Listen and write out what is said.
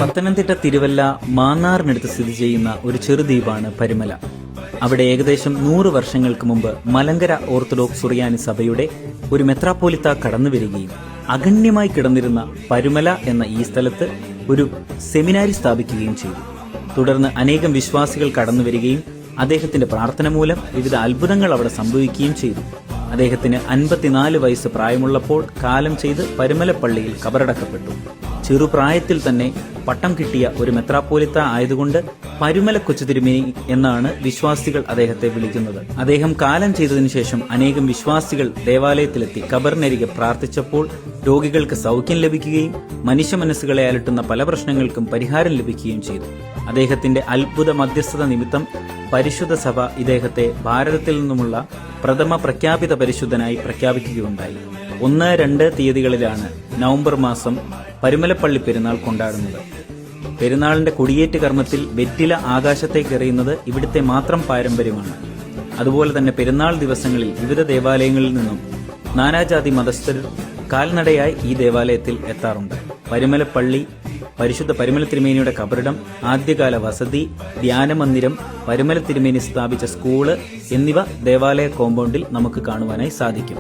പത്തനംതിട്ട തിരുവല്ല മാന്നാറിനടുത്ത് സ്ഥിതി ചെയ്യുന്ന ഒരു ചെറുദ്വീപാണ് പരുമല. അവിടെ ഏകദേശം 100 വർഷങ്ങൾക്ക് മുമ്പ് മലങ്കര ഓർത്തഡോക്സ് സുറിയാനി സഭയുടെ ഒരു മെത്രാപ്പോലിത്ത കടന്നുവരികയും അഗണ്യമായി കിടന്നിരുന്ന പരുമല എന്ന ഈ സ്ഥലത്ത് ഒരു സെമിനാരി സ്ഥാപിക്കുകയും ചെയ്തു. തുടർന്ന് അനേകം വിശ്വാസികൾ കടന്നുവരികയും അദ്ദേഹത്തിന്റെ പ്രാർത്ഥന മൂലം വിവിധ അത്ഭുതങ്ങൾ അവിടെ സംഭവിക്കുകയും ചെയ്തു. അദ്ദേഹത്തിന് 54 വയസ്സ് പ്രായമുള്ളപ്പോൾ കാലം ചെയ്ത് പരുമല പള്ളിയിൽ കബറടക്കപ്പെട്ടു. ചെറുപ്രായത്തിൽ തന്നെ പട്ടം കിട്ടിയ ഒരു മെത്രാപ്പോലിത്ത ആയതുകൊണ്ട് പരുമല കൊച്ചു തിരുമേനി എന്നാണ് വിശ്വാസികൾ അദ്ദേഹത്തെ വിളിക്കുന്നത്. അദ്ദേഹം കാലം ചെയ്തതിനു ശേഷം അനേകം വിശ്വാസികൾ ദേവാലയത്തിലെത്തി ഖബറിനരികെ പ്രാർത്ഥിച്ചപ്പോൾ രോഗികൾക്ക് സൗഖ്യം ലഭിക്കുകയും മനുഷ്യ മനസ്സുകളെ അലട്ടുന്ന പല പ്രശ്നങ്ങൾക്കും പരിഹാരം ലഭിക്കുകയും ചെയ്തു. അദ്ദേഹത്തിന്റെ അത്ഭുത മധ്യസ്ഥത നിമിത്തം പരിശുദ്ധ സഭ ഇദ്ദേഹത്തെ ഭാരതത്തിൽ നിന്നുമുള്ള പ്രഥമ പ്രഖ്യാപിത പരിശുദ്ധനായി പ്രഖ്യാപിക്കുകയുണ്ടായി. 1-2 തീയതികളിലാണ് നവംബർ മാസം പരുമലപ്പള്ളി പെരുന്നാൾ കൊണ്ടാടുന്നത്. പെരുന്നാളിന്റെ കൊടിയേറ്റ് കർമ്മത്തിൽ വെറ്റില ആകാശത്തേക്ക് എറിയുന്നത് ഇവിടുത്തെ മാത്രം പാരമ്പര്യമാണ്. അതുപോലെ തന്നെ പെരുന്നാൾ ദിവസങ്ങളിൽ വിവിധ ദേവാലയങ്ങളിൽ നിന്നും നാനാജാതി മതസ്ഥർ കാൽനടയായി ഈ ദേവാലയത്തിൽ എത്താറുണ്ട്. പരുമലപ്പള്ളി, പരിശുദ്ധ പരുമല തിരുമേനിയുടെ കബറിടം, ആദ്യകാല വസതി, ധ്യാനമന്ദിരം, പരുമല തിരുമേനി സ്ഥാപിച്ച സ്കൂള് എന്നിവ ദേവാലയ കോമ്പൗണ്ടിൽ നമുക്ക് കാണുവാനായി സാധിക്കും.